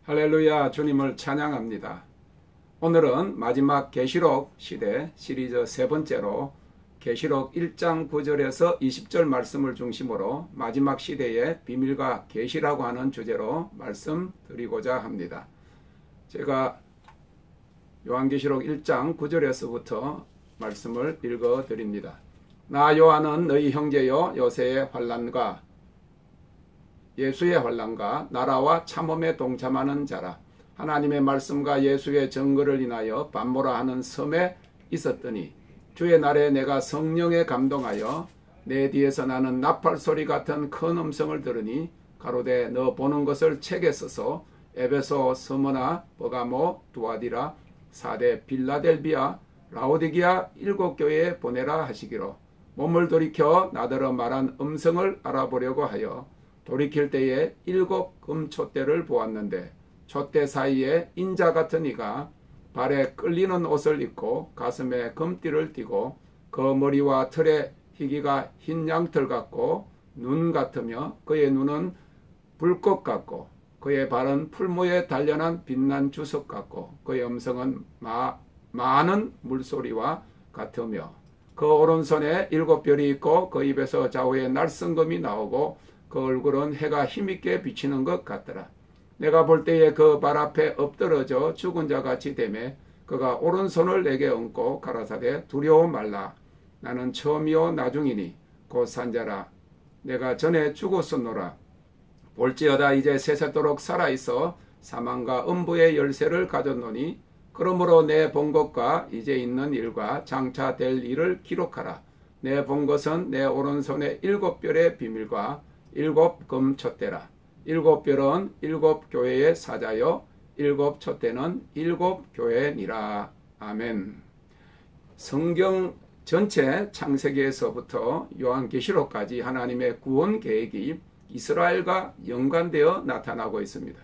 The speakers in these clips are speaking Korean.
할렐루야, 주님을 찬양합니다. 오늘은 마지막 계시록 시대 시리즈 세 번째로 계시록 1장 9절에서 20절 말씀을 중심으로 마지막 시대의 비밀과 계시라고 하는 주제로 말씀드리고자 합니다. 제가 요한계시록 1장 9절에서부터 말씀을 읽어드립니다. 나 요한은 너희 형제요 요새의 환난과 예수의 환난과 나라와 참음에 동참하는 자라. 하나님의 말씀과 예수의 증거를 인하여 반모라 하는 섬에 있었더니 주의 날에 내가 성령에 감동하여 내 뒤에서 나는 나팔 소리 같은 큰 음성을 들으니 가로되 너 보는 것을 책에 써서 에베소, 스무나, 버가모, 두아디라, 사데, 빌라델비아, 라오디게아 7교회에 보내라 하시기로 몸을 돌이켜 나더러 말한 음성을 알아보려고 하여 돌이킬 때에 7 금촛대를 보았는데 촛대 사이에 인자 같은 이가 발에 끌리는 옷을 입고 가슴에 금띠를 띠고 그 머리와 털에 희기가 흰 양털 같고 눈 같으며 그의 눈은 불꽃 같고 그의 발은 풀무에 단련한 빛난 주석 같고 그의 음성은 많은 물소리와 같으며 그 오른손에 7별이 있고 그 입에서 좌우에 날성금이 나오고 그 얼굴은 해가 힘있게 비치는 것 같더라. 내가 볼 때에 그 발 앞에 엎드러져 죽은 자같이 되매 그가 오른손을 내게 얹고 가라사대 두려워 말라. 나는 처음이요 나중이니 곧 산자라. 내가 전에 죽었었노라. 볼지어다 이제 세세토록 살아있어 사망과 음부의 열쇠를 가졌노니 그러므로 내 본 것과 이제 있는 일과 장차 될 일을 기록하라. 내 본 것은 내 오른손의 7별의 비밀과 7 금촛대라. 7별은 7 교회의 사자요 7 촛대는 7 교회니라. 아멘. 성경 전체 창세기에서부터 요한계시록까지 하나님의 구원 계획이 이스라엘과 연관되어 나타나고 있습니다.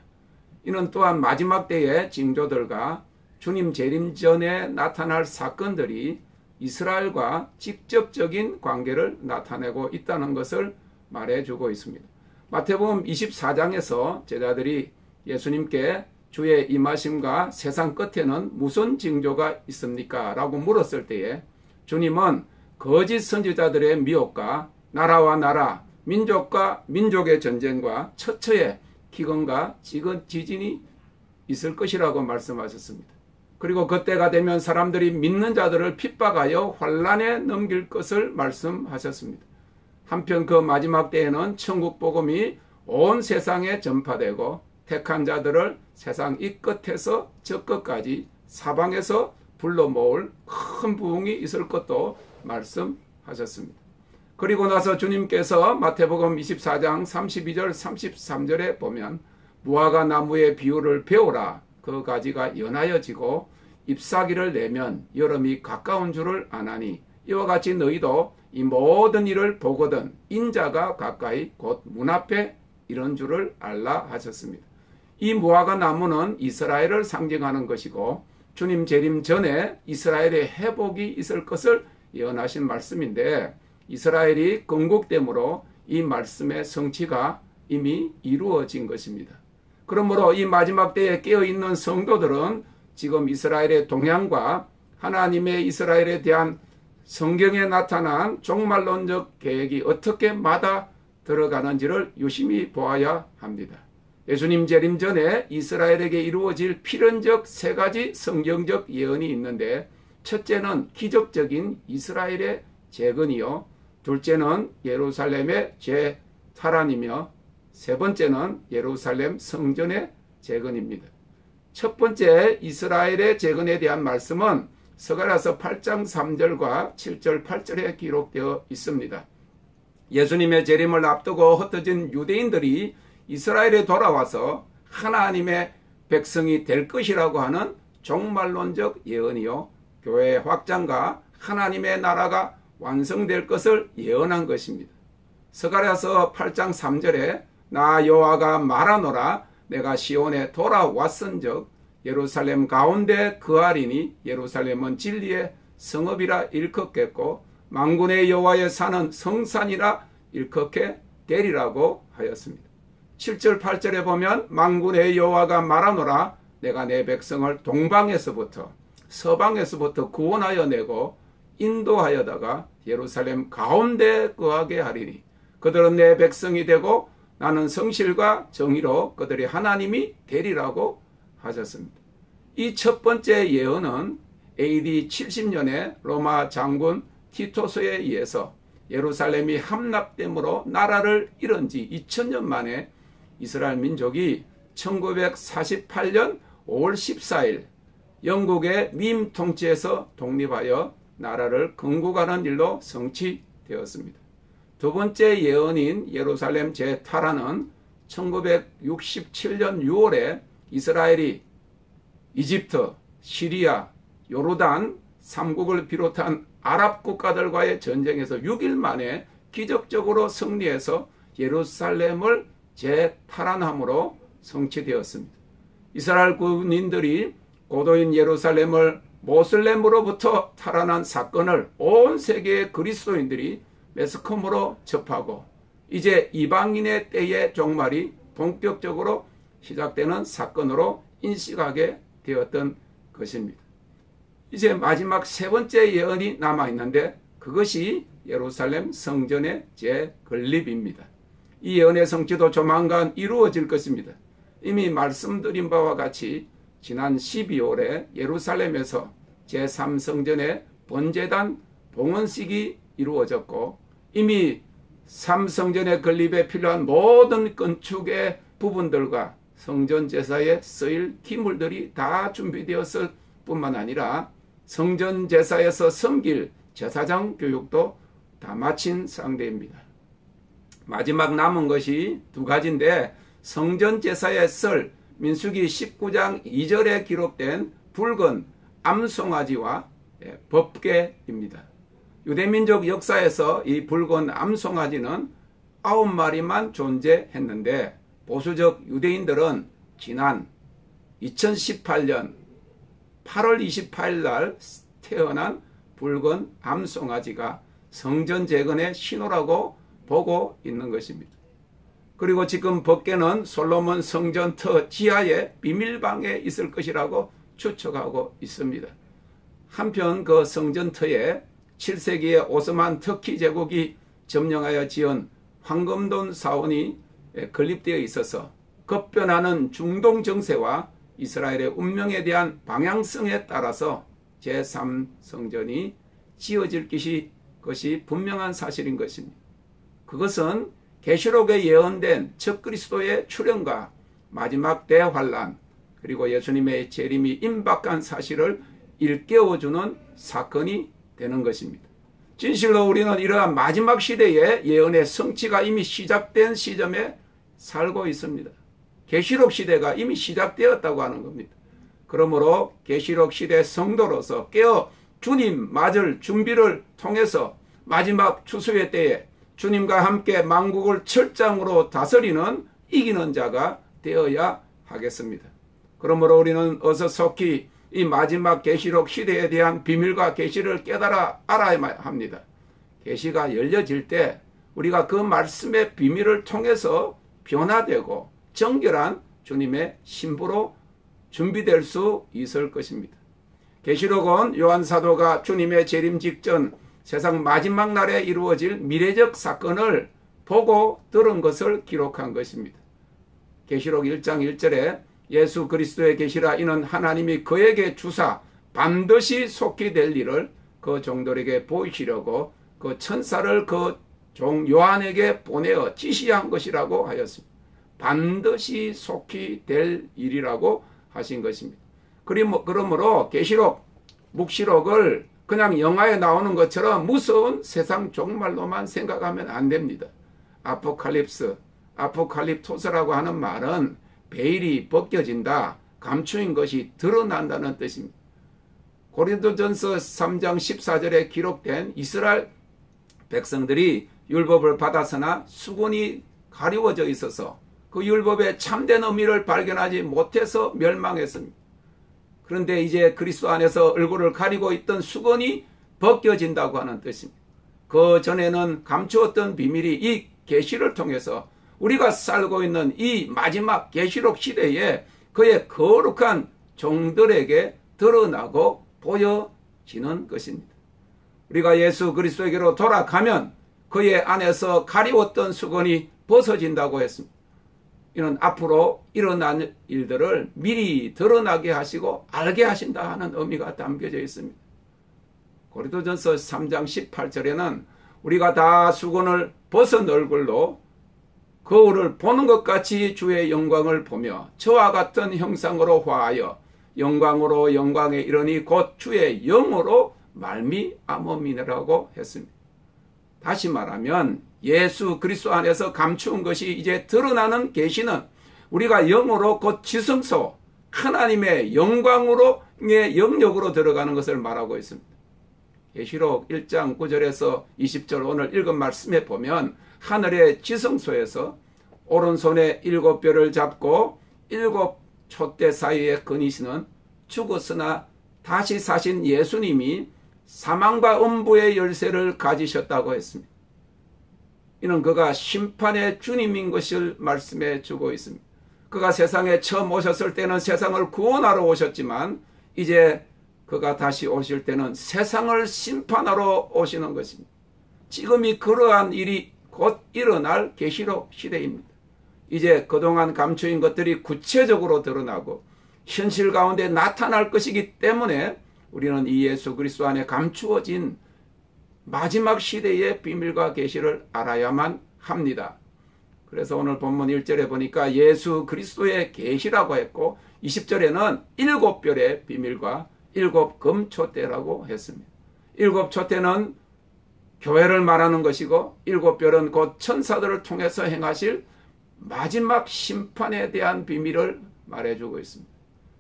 이는 또한 마지막 때의 징조들과 주님 재림 전에 나타날 사건들이 이스라엘과 직접적인 관계를 나타내고 있다는 것을 말해주고 있습니다. 마태복음 24장에서 제자들이 예수님께 주의 임하심과 세상 끝에는 무슨 징조가 있습니까? 라고 물었을 때에 주님은 거짓 선지자들의 미혹과 나라와 나라, 민족과 민족의 전쟁과 처처의 기근과 지진이 있을 것이라고 말씀하셨습니다. 그리고 그때가 되면 사람들이 믿는 자들을 핍박하여 환난에 넘길 것을 말씀하셨습니다. 한편 그 마지막 때에는 천국 복음이 온 세상에 전파되고 택한 자들을 세상 이 끝에서 저 끝까지 사방에서 불러 모을 큰 부흥이 있을 것도 말씀하셨습니다. 그리고 나서 주님께서 마태복음 24장 32절 33절에 보면 무화과 나무의 비유를 배우라. 그 가지가 연하여지고 잎사귀를 내면 여름이 가까운 줄을 아나니 이와 같이 너희도 이 모든 일을 보거든 인자가 가까이 곧 문 앞에 이런 줄을 알라 하셨습니다. 이 무화과 나무는 이스라엘을 상징하는 것이고 주님 재림 전에 이스라엘의 회복이 있을 것을 예언하신 말씀인데 이스라엘이 건국됨으로 이 말씀의 성취가 이미 이루어진 것입니다. 그러므로 이 마지막 때에 깨어있는 성도들은 지금 이스라엘의 동향과 하나님의 이스라엘에 대한 성경에 나타난 종말론적 계획이 어떻게 맞아 들어가는지를 유심히 보아야 합니다. 예수님 재림 전에 이스라엘에게 이루어질 필연적 3가지 성경적 예언이 있는데 첫째는 기적적인 이스라엘의 재건이요, 둘째는 예루살렘의 재탈환이며 세 번째는 예루살렘 성전의 재건입니다. 첫 번째 이스라엘의 재건에 대한 말씀은 스가랴서 8장 3절과 7절 8절에 기록되어 있습니다. 예수님의 재림을 앞두고 흩어진 유대인들이 이스라엘에 돌아와서 하나님의 백성이 될 것이라고 하는 종말론적 예언이요 교회의 확장과 하나님의 나라가 완성될 것을 예언한 것입니다. 스가랴서 8장 3절에 나 여호와가 말하노라 내가 시온에 돌아왔은즉 예루살렘 가운데 거하리니 예루살렘은 진리의 성읍이라 일컫겠고 만군의 여호와의 산은 성산이라 일컫게 되리라고 하였습니다. 7절 8절에 보면 만군의 여호와가 말하노라 내가 내 백성을 동방에서부터 서방에서부터 구원하여 내고 인도하여다가 예루살렘 가운데 거하게 하리니 그들은 내 백성이 되고 나는 성실과 정의로 그들이 하나님이 되리라고 하셨습니다. 이 첫 번째 예언은 AD 70년에 로마 장군 티토스에 의해서 예루살렘이 함락됨으로 나라를 잃은 지 2000년 만에 이스라엘 민족이 1948년 5월 14일 영국의 밈 통치에서 독립하여 나라를 건국하는 일로 성취되었습니다. 두 번째 예언인 예루살렘 재탈환은 1967년 6월에 이스라엘이 이집트, 시리아, 요르단 3국을 비롯한 아랍 국가들과의 전쟁에서 6일 만에 기적적으로 승리해서 예루살렘을 재탈환함으로 성취되었습니다. 이스라엘 군인들이 고도인 예루살렘을 모슬렘으로부터 탈환한 사건을 온 세계의 그리스도인들이 매스컴으로 접하고 이제 이방인의 때의 종말이 본격적으로 시작되는 사건으로 인식하게 되었던 것입니다. 이제 마지막 세 번째 예언이 남아있는데 그것이 예루살렘 성전의 재건립입니다. 이 예언의 성취도 조만간 이루어질 것입니다. 이미 말씀드린 바와 같이 지난 12월에 예루살렘에서 제3성전의 번제단 봉헌식이 이루어졌고 이미 3성전의 건립에 필요한 모든 건축의 부분들과 성전 제사에 쓰일 기물들이 다 준비되었을 뿐만 아니라 성전 제사에서 섬길 제사장 교육도 다 마친 상태입니다. 마지막 남은 것이 두 가지인데 성전 제사에 쓸 민수기 19장 2절에 기록된 붉은 암송아지와 법궤입니다. 유대민족 역사에서 이 붉은 암송아지는 9마리만 존재했는데 보수적 유대인들은 지난 2018년 8월 28일 날 태어난 붉은 암송아지가 성전 재건의 신호라고 보고 있는 것입니다. 그리고 지금 법궤는 솔로몬 성전터 지하의 비밀방에 있을 것이라고 추측하고 있습니다. 한편 그 성전터에 7세기의 오스만 터키 제국이 점령하여 지은 황금돈 사원이 건립되어 있어서 급변하는 중동 정세와 이스라엘의 운명에 대한 방향성에 따라서 제3성전이 지어질 것이 분명한 사실인 것입니다. 그것은 계시록에 예언된 첫 그리스도의 출현과 마지막 대환란 그리고 예수님의 재림이 임박한 사실을 일깨워주는 사건이 되는 것입니다. 진실로 우리는 이러한 마지막 시대의 예언의 성취가 이미 시작된 시점에 살고 있습니다. 계시록 시대가 이미 시작되었다고 하는 겁니다. 그러므로 계시록 시대 성도로서 깨어 주님 맞을 준비를 통해서 마지막 추수의 때에 주님과 함께 만국을 철장으로 다스리는 이기는 자가 되어야 하겠습니다. 그러므로 우리는 어서 속히 이 마지막 계시록 시대에 대한 비밀과 계시를 깨달아 알아야 합니다. 계시가 열려질 때 우리가 그 말씀의 비밀을 통해서 변화되고 정결한 주님의 신부로 준비될 수 있을 것입니다. 계시록은 요한 사도가 주님의 재림 직전 세상 마지막 날에 이루어질 미래적 사건을 보고 들은 것을 기록한 것입니다. 계시록 1장 1절에 예수 그리스도의 계시라 이는 하나님이 그에게 주사 반드시 속히 될 일을 그 종들에게 보이시려고 그 천사를 그 종 요한에게 보내어 지시한 것이라고 하였습니다. 반드시 속히 될 일이라고 하신 것입니다. 그러므로 계시록, 묵시록을 그냥 영화에 나오는 것처럼 무서운 세상 종말로만 생각하면 안 됩니다. 아포칼립스, 아포칼립토스라고 하는 말은 베일이 벗겨진다, 감추인 것이 드러난다는 뜻입니다. 고린도전서 3장 14절에 기록된 이스라엘 백성들이 율법을 받았으나 수건이 가리워져 있어서 그 율법의 참된 의미를 발견하지 못해서 멸망했습니다. 그런데 이제 그리스도 안에서 얼굴을 가리고 있던 수건이 벗겨진다고 하는 뜻입니다. 그 전에는 감추었던 비밀이 이 계시를 통해서 우리가 살고 있는 이 마지막 계시록 시대에 그의 거룩한 종들에게 드러나고 보여지는 것입니다. 우리가 예수 그리스도에게로 돌아가면 그의 안에서 가리웠던 수건이 벗어진다고 했습니다. 이는 앞으로 일어날 일들을 미리 드러나게 하시고 알게 하신다 하는 의미가 담겨져 있습니다. 고린도전서 3장 18절에는 우리가 다 수건을 벗은 얼굴로 거울을 보는 것 같이 주의 영광을 보며 저와 같은 형상으로 화하여 영광으로 영광에 이르니 곧 주의 영으로 말미암음이라고 했습니다. 다시 말하면 예수 그리스도 안에서 감추은 것이 이제 드러나는 계시는 우리가 영으로 곧 지성소 하나님의 영광으로의 영역으로 들어가는 것을 말하고 있습니다. 계시록 1장 9절에서 20절 오늘 읽은 말씀에 보면 하늘의 지성소에서 오른손에 7뼈를 잡고 7 촛대 사이에 거니시는 죽었으나 다시 사신 예수님이 사망과 음부의 열쇠를 가지셨다고 했습니다. 이는 그가 심판의 주님인 것을 말씀해 주고 있습니다. 그가 세상에 처음 오셨을 때는 세상을 구원하러 오셨지만 이제 그가 다시 오실 때는 세상을 심판하러 오시는 것입니다. 지금이 그러한 일이 곧 일어날 계시록 시대입니다. 이제 그동안 감추인 것들이 구체적으로 드러나고 현실 가운데 나타날 것이기 때문에 우리는 이 예수 그리스도 안에 감추어진 마지막 시대의 비밀과 계시를 알아야만 합니다. 그래서 오늘 본문 1절에 보니까 예수 그리스도의 계시라고 했고 20절에는 7별의 비밀과 7 금촛대라고 했습니다. 7 촛대는 교회를 말하는 것이고 7별은 곧 천사들을 통해서 행하실 마지막 심판에 대한 비밀을 말해주고 있습니다.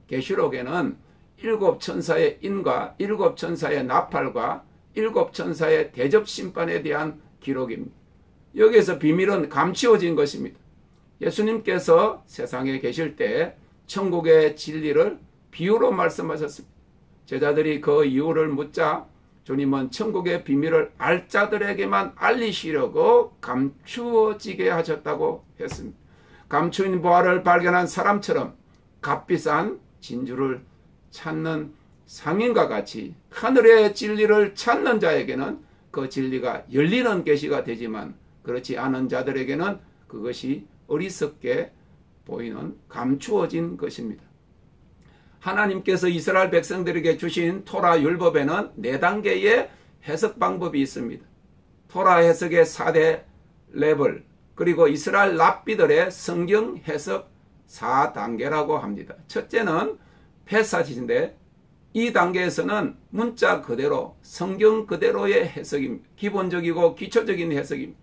계시록에는 7 천사의 인과 7 천사의 나팔과 7 천사의 대접 심판에 대한 기록입니다. 여기에서 비밀은 감추어진 것입니다. 예수님께서 세상에 계실 때 천국의 진리를 비유로 말씀하셨습니다. 제자들이 그 이유를 묻자 주님은 천국의 비밀을 알자들에게만 알리시려고 감추어지게 하셨다고 했습니다. 감추인 보화를 발견한 사람처럼 값비싼 진주를 찾는 상인과 같이 하늘의 진리를 찾는 자에게는 그 진리가 열리는 계시가 되지만 그렇지 않은 자들에게는 그것이 어리석게 보이는 감추어진 것입니다. 하나님께서 이스라엘 백성들에게 주신 토라 율법에는 4단계의 해석 방법이 있습니다. 토라 해석의 4대 레벨 그리고 이스라엘 랍비들의 성경 해석 4단계라고 합니다. 첫째는 패사지인데 이 단계에서는 문자 그대로 성경 그대로의 해석입니다. 기본적이고 기초적인 해석입니다.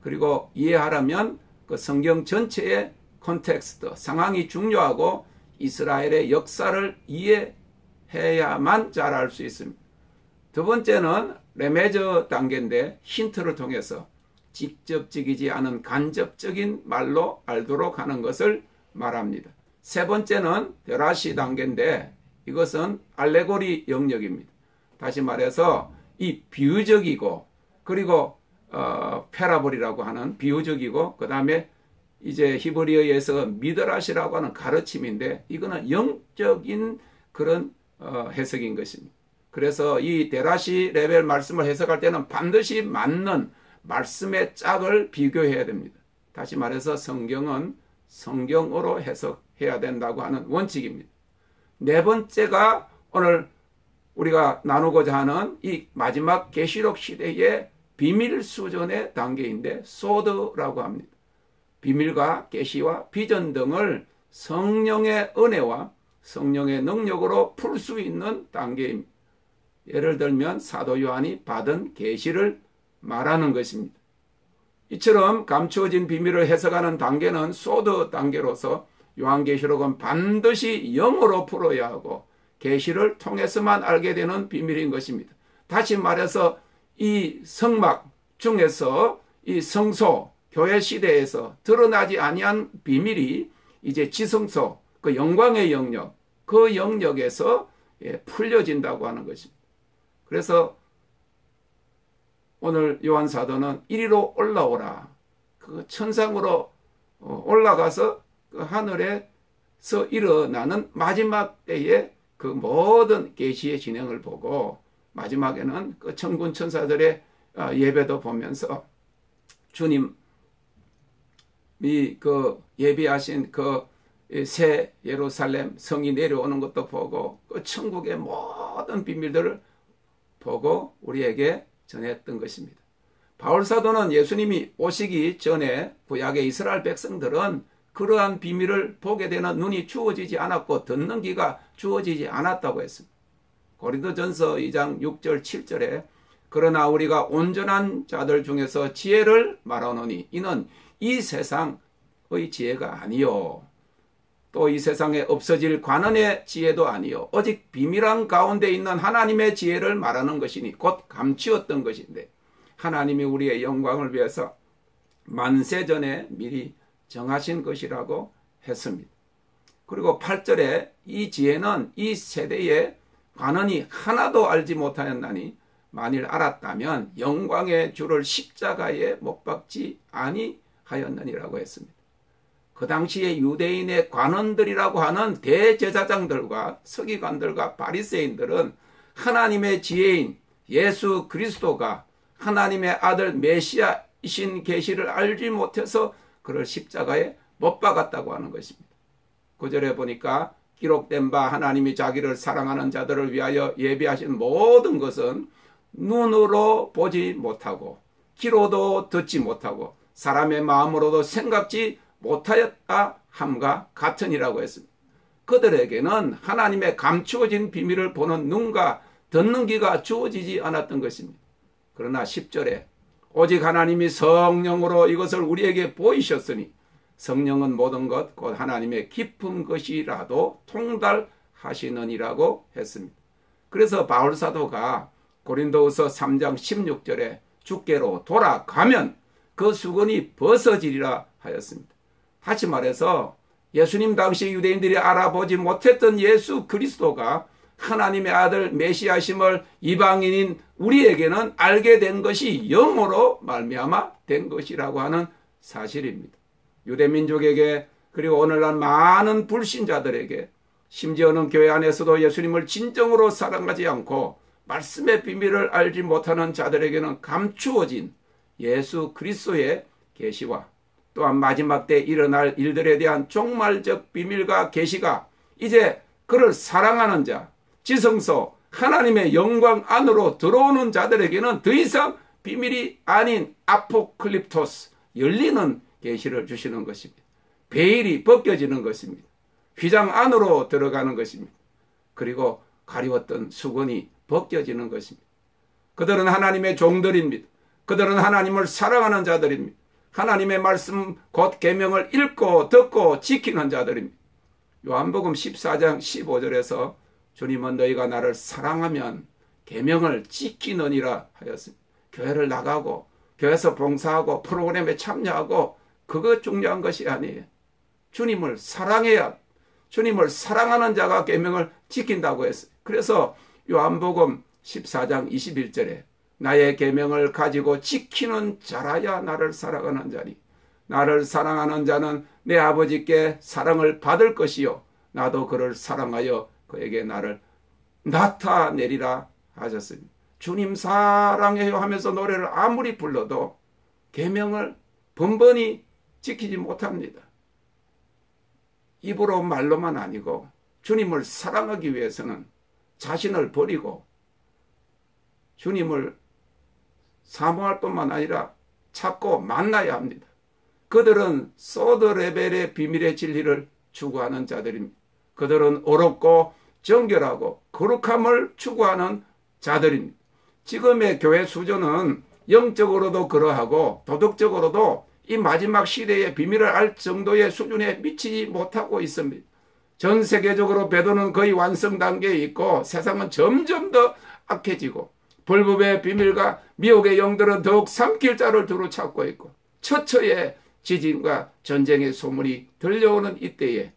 그리고 이해하려면 그 성경 전체의 콘텍스트, 상황이 중요하고 이스라엘의 역사를 이해해야만 잘 알 수 있습니다. 두 번째는 레메저 단계인데 힌트를 통해서 직접적이지 않은 간접적인 말로 알도록 하는 것을 말합니다. 세 번째는 데라시 단계인데 이것은 알레고리 영역입니다. 다시 말해서 이 비유적이고 그리고 패라볼이라고 하는 비유적이고 그 다음에 이제 히브리어에서 미드라시라고 하는 가르침인데 이거는 영적인 그런 해석인 것입니다. 그래서 이 데라시 레벨 말씀을 해석할 때는 반드시 맞는 말씀의 짝을 비교해야 됩니다. 다시 말해서 성경은 성경으로 해석해야 된다고 하는 원칙입니다. 네 번째가 오늘 우리가 나누고자 하는 이 마지막 계시록 시대의 비밀 수준의 단계인데 소드라고 합니다. 비밀과 계시와 비전 등을 성령의 은혜와 성령의 능력으로 풀 수 있는 단계입니다. 예를 들면 사도 요한이 받은 계시를 말하는 것입니다. 이처럼 감추어진 비밀을 해석하는 단계는 소드 단계로서 요한계시록은 반드시 영으로 풀어야 하고 계시를 통해서만 알게 되는 비밀인 것입니다. 다시 말해서 이 성막 중에서 이 성소 교회 시대에서 드러나지 아니한 비밀이 이제 지성소 그 영광의 영역 그 영역에서 풀려진다고 하는 것입니다. 그래서 오늘 요한 사도는 이리로 올라오라 그 천상으로 올라가서 그 하늘에서 일어나는 마지막 때에 그 모든 계시의 진행을 보고 마지막에는 그 천군 천사들의 예배도 보면서 주님이 그 예비하신 그 새 예루살렘 성이 내려오는 것도 보고 그 천국의 모든 비밀들을 보고 우리에게 전했던 것입니다. 바울 사도는 예수님이 오시기 전에 구약의 이스라엘 백성들은 그러한 비밀을 보게 되는 눈이 주어지지 않았고 듣는 귀가 주어지지 않았다고 했습니다. 고린도전서 2장 6절 7절에 그러나 우리가 온전한 자들 중에서 지혜를 말하노니 이는 이 세상의 지혜가 아니요 또 이 세상에 없어질 관원의 지혜도 아니요 오직 비밀한 가운데 있는 하나님의 지혜를 말하는 것이니 곧 감추었던 것인데 하나님이 우리의 영광을 위해서 만세 전에 미리 정하신 것이라고 했습니다. 그리고 8절에 이 지혜는 이 세대의 관원이 하나도 알지 못하였나니 만일 알았다면 영광의 주를 십자가에 못 박지 아니하였느니라고 했습니다. 그 당시에 유대인의 관원들이라고 하는 대제사장들과 서기관들과 바리새인들은 하나님의 지혜인 예수 그리스도가 하나님의 아들 메시아이신 계시를 알지 못해서 그를 십자가에 못 박았다고 하는 것입니다. 9절에 보니까 기록된 바 하나님이 자기를 사랑하는 자들을 위하여 예비하신 모든 것은 눈으로 보지 못하고 귀로도 듣지 못하고 사람의 마음으로도 생각지 못하였다 함과 같으니라고 했습니다. 그들에게는 하나님의 감추어진 비밀을 보는 눈과 듣는 귀가 주어지지 않았던 것입니다. 그러나 10절에 오직 하나님이 성령으로 이것을 우리에게 보이셨으니 성령은 모든 것 곧 하나님의 깊은 것이라도 통달하시느니라고 했습니다. 그래서 바울 사도가 고린도후서 3장 16절에 주께로 돌아가면 그 수건이 벗어지리라 하였습니다. 다시 말해서 예수님 당시 유대인들이 알아보지 못했던 예수 그리스도가 하나님의 아들 메시아심을 이방인인 우리에게는 알게 된 것이 영으로 말미암아 된 것이라고 하는 사실입니다. 유대민족에게 그리고 오늘날 많은 불신자들에게 심지어는 교회 안에서도 예수님을 진정으로 사랑하지 않고 말씀의 비밀을 알지 못하는 자들에게는 감추어진 예수 그리스도의 계시와 또한 마지막 때 일어날 일들에 대한 종말적 비밀과 계시가 이제 그를 사랑하는 자, 지성소, 하나님의 영광 안으로 들어오는 자들에게는 더 이상 비밀이 아닌 아포클립토스, 열리는 계시를 주시는 것입니다. 베일이 벗겨지는 것입니다. 휘장 안으로 들어가는 것입니다. 그리고 가리웠던 수건이 벗겨지는 것입니다. 그들은 하나님의 종들입니다. 그들은 하나님을 사랑하는 자들입니다. 하나님의 말씀 곧 계명을 읽고 듣고 지키는 자들입니다. 요한복음 14장 15절에서 주님은 너희가 나를 사랑하면 계명을 지키느니라 하였습니다. 교회를 나가고 교회에서 봉사하고 프로그램에 참여하고 그거 중요한 것이 아니에요. 주님을 사랑해야 주님을 사랑하는 자가 계명을 지킨다고 했어요. 그래서 요한복음 14장 21절에 나의 계명을 가지고 지키는 자라야 나를 사랑하는 자니 나를 사랑하는 자는 내 아버지께 사랑을 받을 것이요 나도 그를 사랑하여 그에게 나를 나타내리라 하셨습니다. 주님 사랑해요 하면서 노래를 아무리 불러도 계명을 번번이 지키지 못합니다. 입으로 말로만 아니고 주님을 사랑하기 위해서는 자신을 버리고 주님을 사모할 뿐만 아니라 찾고 만나야 합니다. 그들은 소드 레벨의 비밀의 진리를 추구하는 자들입니다. 그들은 어렵고 정결하고 거룩함을 추구하는 자들입니다. 지금의 교회 수준은 영적으로도 그러하고 도덕적으로도 이 마지막 시대의 비밀을 알 정도의 수준에 미치지 못하고 있습니다. 전 세계적으로 배도는 거의 완성 단계에 있고 세상은 점점 더 악해지고 불법의 비밀과 미혹의 영들은 더욱 삼킬 자를 두루 찾고 있고 처처의 지진과 전쟁의 소문이 들려오는 이때에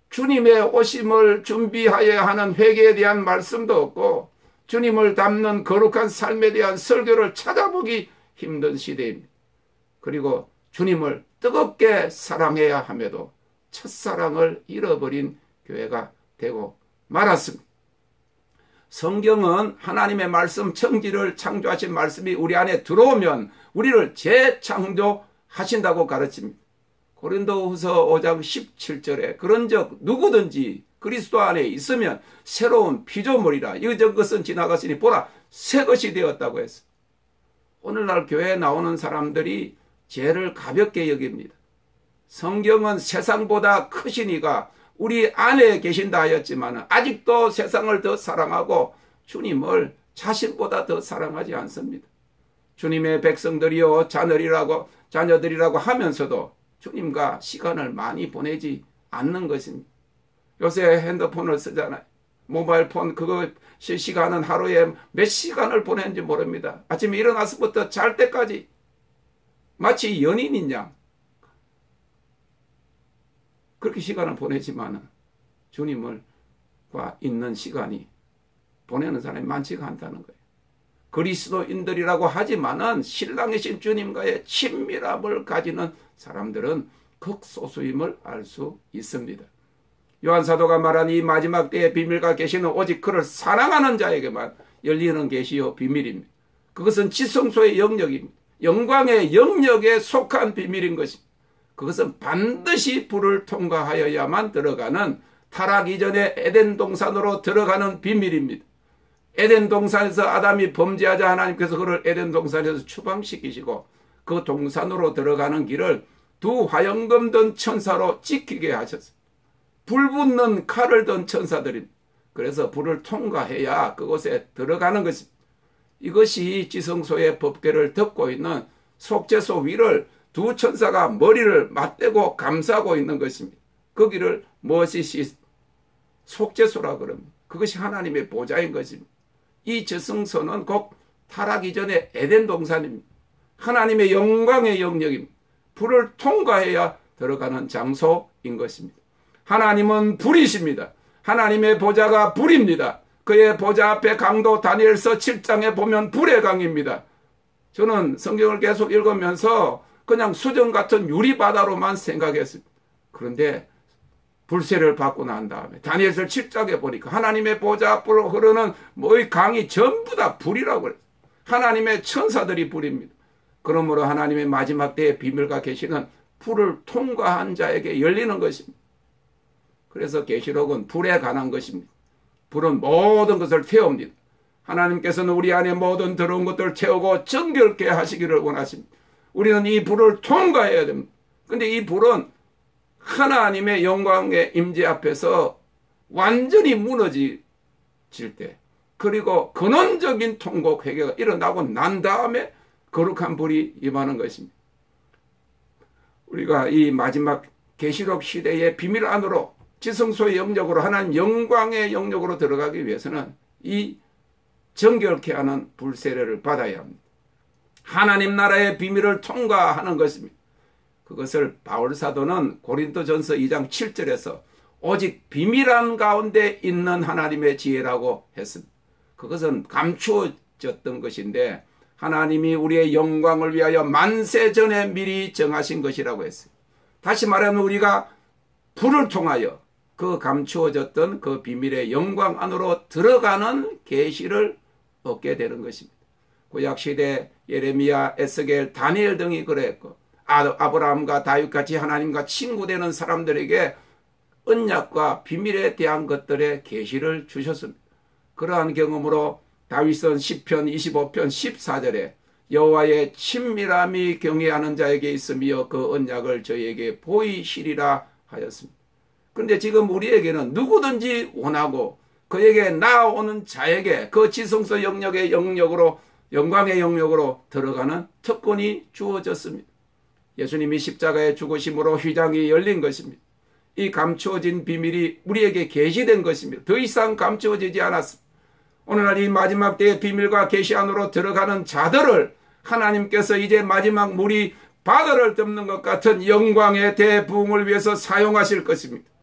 주님의 오심을 준비하여야 하는 회개에 대한 말씀도 없고 주님을 닮는 거룩한 삶에 대한 설교를 찾아보기 힘든 시대입니다. 그리고 주님을 뜨겁게 사랑해야 함에도 첫사랑을 잃어버린 교회가 되고 말았습니다. 성경은 하나님의 말씀 청지를 창조하신 말씀이 우리 안에 들어오면 우리를 재창조하신다고 가르칩니다. 고린도후서 5장 17절에 그런즉 누구든지 그리스도 안에 있으면 새로운 피조물이라 이전 것은 지나갔으니 보라 새 것이 되었다고 했어요. 오늘날 교회에 나오는 사람들이 죄를 가볍게 여깁니다. 성경은 세상보다 크시니가 우리 안에 계신다 하였지만 아직도 세상을 더 사랑하고 주님을 자신보다 더 사랑하지 않습니다. 주님의 백성들이요 자녀들이라고 하면서도 주님과 시간을 많이 보내지 않는 것입니다. 요새 핸드폰을 쓰잖아요. 모바일 폰 그거 시간은 하루에 몇 시간을 보내는지 모릅니다. 아침에 일어나서부터 잘 때까지 마치 연인인 양 그렇게 시간을 보내지만 주님과 있는 시간이 보내는 사람이 많지가 않다는 거예요. 그리스도인들이라고 하지만은 신랑이신 주님과의 친밀함을 가지는 사람들은 극소수임을 알 수 있습니다. 요한사도가 말한 이 마지막 때의 비밀과 계시는 오직 그를 사랑하는 자에게만 열리는 계시요 비밀입니다. 그것은 지성소의 영역입니다. 영광의 영역에 속한 비밀인 것입니다. 그것은 반드시 불을 통과하여야만 들어가는 타락 이전의 에덴 동산으로 들어가는 비밀입니다. 에덴 동산에서 아담이 범죄하자 하나님께서 그를 에덴 동산에서 추방시키시고 그 동산으로 들어가는 길을 두 화영금 든 천사로 지키게 하셨습니다. 불 붙는 칼을 든 천사들입니다. 그래서 불을 통과해야 그곳에 들어가는 것입니다. 이것이 지성소의 법궤를 덮고 있는 속죄소 위를 두 천사가 머리를 맞대고 감싸고 있는 것입니다. 거기를 무엇이 속죄소라 그럽니다. 그것이 하나님의 보좌인 것입니다. 이 지성소는 곧 타락 이전의 에덴 동산입니다. 하나님의 영광의 영역입니다. 불을 통과해야 들어가는 장소인 것입니다. 하나님은 불이십니다. 하나님의 보좌가 불입니다. 그의 보좌 앞에 강도 다니엘서 7장에 보면 불의 강입니다. 저는 성경을 계속 읽으면서 그냥 수정 같은 유리바다로만 생각했습니다. 그런데 불세를 받고 난 다음에 다니엘서 7장에 보니까 하나님의 보좌 앞으로 흐르는 이 강이 전부 다 불이라고 그랬어요. 하나님의 천사들이 불입니다. 그러므로 하나님의 마지막 때의 비밀과 계시는 불을 통과한 자에게 열리는 것입니다. 그래서 계시록은 불에 관한 것입니다. 불은 모든 것을 태웁니다. 하나님께서는 우리 안에 모든 더러운 것들을 태우고 정결케 하시기를 원하십니다. 우리는 이 불을 통과해야 됩니다. 그런데 이 불은 하나님의 영광의 임재 앞에서 완전히 무너질 때 그리고 근원적인 통곡 회개가 일어나고 난 다음에 거룩한 불이 임하는 것입니다. 우리가 이 마지막 계시록 시대의 비밀 안으로 지성소의 영역으로 하나님 영광의 영역으로 들어가기 위해서는 이 정결케 하는 불세례를 받아야 합니다. 하나님 나라의 비밀을 통과하는 것입니다. 그것을 바울사도는 고린도전서 2장 7절에서 오직 비밀한 가운데 있는 하나님의 지혜라고 했습니다. 그것은 감추어졌던 것인데 하나님이 우리의 영광을 위하여 만세 전에 미리 정하신 것이라고 했어요. 다시 말하면 우리가 불을 통하여 그 감추어졌던 그 비밀의 영광 안으로 들어가는 계시를 얻게 되는 것입니다. 구약시대 예레미야, 에스겔, 다니엘 등이 그랬고 아브라함과 다윗같이 하나님과 친구되는 사람들에게 언약과 비밀에 대한 것들의 계시를 주셨습니다. 그러한 경험으로 다윗은 시편 25편 14절에 여호와의 친밀함이 경외하는 자에게 있으며 그 언약을 저에게 보이시리라 하였습니다. 그런데 지금 우리에게는 누구든지 원하고 그에게 나아오는 자에게 그 지성소 영역의 영역으로 영광의 영역으로 들어가는 특권이 주어졌습니다. 예수님이 십자가의 죽으심으로 휘장이 열린 것입니다. 이 감추어진 비밀이 우리에게 계시된 것입니다. 더 이상 감추어지지 않았습니다. 오늘날 이 마지막 때의 비밀과 계시 안으로 들어가는 자들을 하나님께서 이제 마지막 물이 바다를 덮는 것 같은 영광의 대부흥을 위해서 사용하실 것입니다.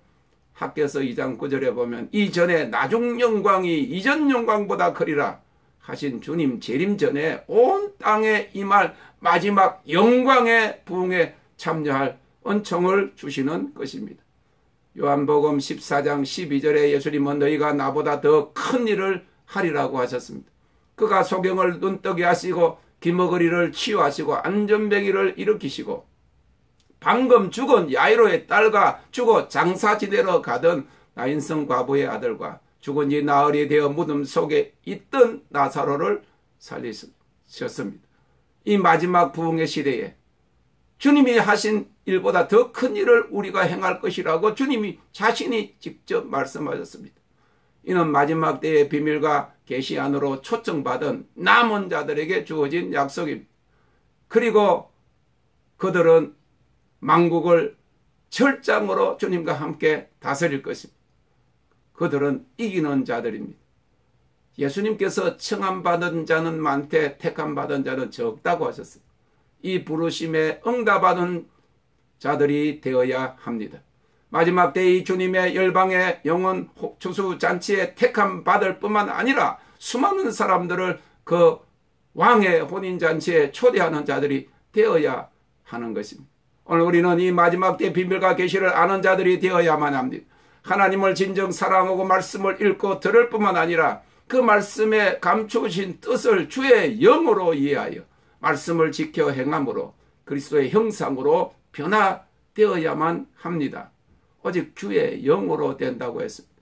학개서 2장 9절에 보면 이전에 나중 영광이 이전 영광보다 크리라 하신 주님 재림 전에 온 땅에 임할 마지막 영광의 부흥의 참여할 은총을 주시는 것입니다. 요한복음 14장 12절에 예수님은 너희가 나보다 더 큰 일을 하리라고 하셨습니다. 그가 소경을 눈뜨게 하시고 기머거리를 치유하시고 안전병이를 일으키시고 방금 죽은 야이로의 딸과 죽어 장사지대로 가던 나인성 과부의 아들과 죽은 지 나흘이 되어 무덤 속에 있던 나사로를 살리셨습니다. 이 마지막 부흥의 시대에 주님이 하신 일보다 더 큰 일을 우리가 행할 것이라고 주님이 자신이 직접 말씀하셨습니다. 이는 마지막 때의 비밀과 계시 안으로 초청받은 남은 자들에게 주어진 약속입니다. 그리고 그들은 만국을 철장으로 주님과 함께 다스릴 것입니다. 그들은 이기는 자들입니다. 예수님께서 청함받은 자는 많되 택함받은 자는 적다고 하셨어요. 이 부르심에 응답하는 자들이 되어야 합니다. 마지막 때의 주님의 열방의 영혼 추수잔치에 택함 받을 뿐만 아니라 수많은 사람들을 그 왕의 혼인잔치에 초대하는 자들이 되어야 하는 것입니다. 오늘 우리는 이 마지막 때 비밀과 계시를 아는 자들이 되어야만 합니다. 하나님을 진정 사랑하고 말씀을 읽고 들을 뿐만 아니라 그 말씀에 감추신 뜻을 주의 영으로 이해하여 말씀을 지켜 행함으로 그리스도의 형상으로 변화되어야만 합니다. 오직 주의 영으로 된다고 했습니다.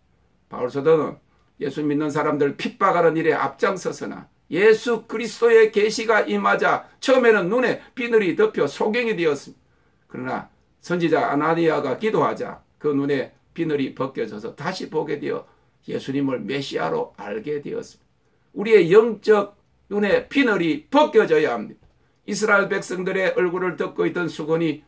바울사도는 예수 믿는 사람들 핍박하는 일에 앞장서서나 예수 그리스도의 계시가 임하자 처음에는 눈에 비늘이 덮여 소경이 되었습니다. 그러나 선지자 아나니아가 기도하자 그 눈에 비늘이 벗겨져서 다시 보게 되어 예수님을 메시아로 알게 되었습니다. 우리의 영적 눈에 비늘이 벗겨져야 합니다. 이스라엘 백성들의 얼굴을 덮고 있던 수건이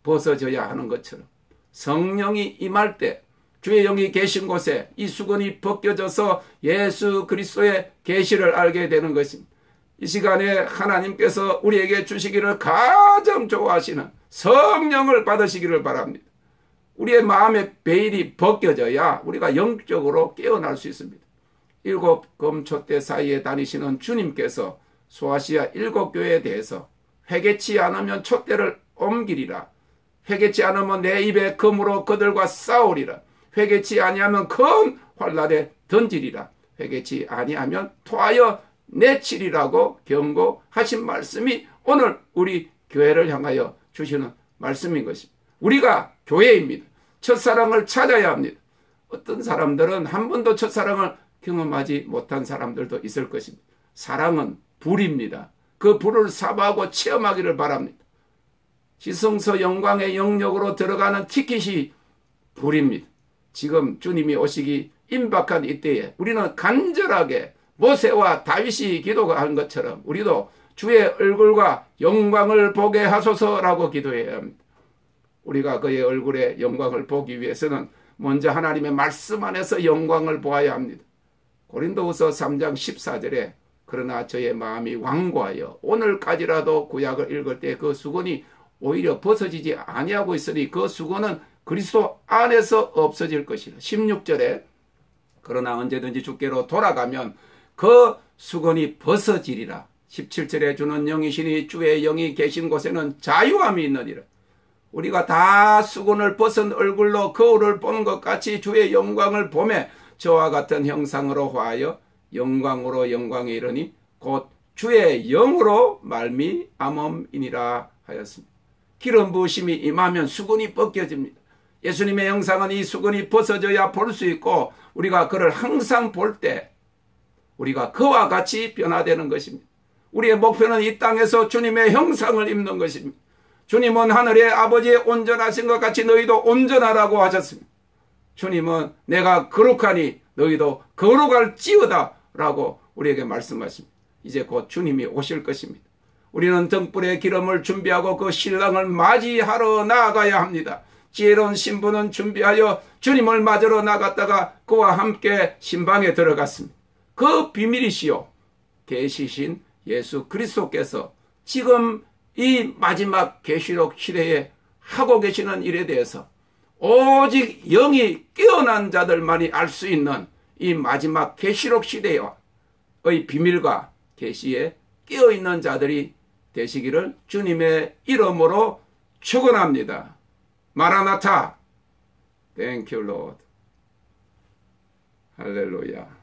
벗어져야 하는 것처럼 성령이 임할 때 주의 영이 계신 곳에 이 수건이 벗겨져서 예수 그리스도의 계시를 알게 되는 것입니다. 이 시간에 하나님께서 우리에게 주시기를 가장 좋아하시는 성령을 받으시기를 바랍니다. 우리의 마음의 베일이 벗겨져야 우리가 영적으로 깨어날 수 있습니다. 7 금초대 사이에 다니시는 주님께서 소아시아 7 교회에 대해서 회개치 않으면 촛대를 옮기리라. 회개치 않으면 내 입에 검으로 그들과 싸우리라. 회개치 아니하면 큰 환난에 던지리라. 회개치 아니하면 토하여 내치리라고 경고하신 말씀이 오늘 우리 교회를 향하여 주시는 말씀인 것입니다. 우리가 교회입니다. 첫사랑을 찾아야 합니다. 어떤 사람들은 한 번도 첫사랑을 경험하지 못한 사람들도 있을 것입니다. 사랑은 불입니다. 그 불을 사모하고 체험하기를 바랍니다. 지성소 영광의 영역으로 들어가는 티켓이 불입니다. 지금 주님이 오시기 임박한 이때에 우리는 간절하게 모세와 다윗이 기도한 것처럼 우리도 주의 얼굴과 영광을 보게 하소서라고 기도해야 합니다. 우리가 그의 얼굴의 영광을 보기 위해서는 먼저 하나님의 말씀 안에서 영광을 보아야 합니다. 고린도후서 3장 14절에 그러나 저의 마음이 완고하여 오늘까지라도 구약을 읽을 때 그 수건이 오히려 벗어지지 아니하고 있으니 그 수건은 그리스도 안에서 없어질 것이라. 16절에 그러나 언제든지 주께로 돌아가면 그 수건이 벗어지리라. 17절에 주는 영이시니 주의 영이 계신 곳에는 자유함이 있느니라. 우리가 다 수건을 벗은 얼굴로 거울을 보는 것 같이 주의 영광을 보매 저와 같은 형상으로 화하여 영광으로 영광에 이르니 곧 주의 영으로 말미암음이니라 하였습니다. 기름 부으심이 임하면 수건이 벗겨집니다. 예수님의 형상은 이 수건이 벗어져야 볼 수 있고 우리가 그를 항상 볼 때 우리가 그와 같이 변화되는 것입니다. 우리의 목표는 이 땅에서 주님의 형상을 입는 것입니다. 주님은 하늘의 아버지의 온전하신 것 같이 너희도 온전하라고 하셨습니다. 주님은 내가 거룩하니 너희도 거룩할지어다 라고 우리에게 말씀하십니다. 이제 곧 주님이 오실 것입니다. 우리는 등불의 기름을 준비하고 그 신랑을 맞이하러 나아가야 합니다. 지혜로운 신부는 준비하여 주님을 맞으러 나갔다가 그와 함께 신방에 들어갔습니다. 그 비밀이시요 계시신 예수 그리스도께서 지금 이 마지막 계시록 시대에 하고 계시는 일에 대해서 오직 영이 깨어난 자들만이 알 수 있는 이 마지막 계시록 시대의 비밀과 계시에 깨어있는 자들이 되시기를 주님의 이름으로 축원합니다. 마라나타. Thank you, Lord. 할렐루야.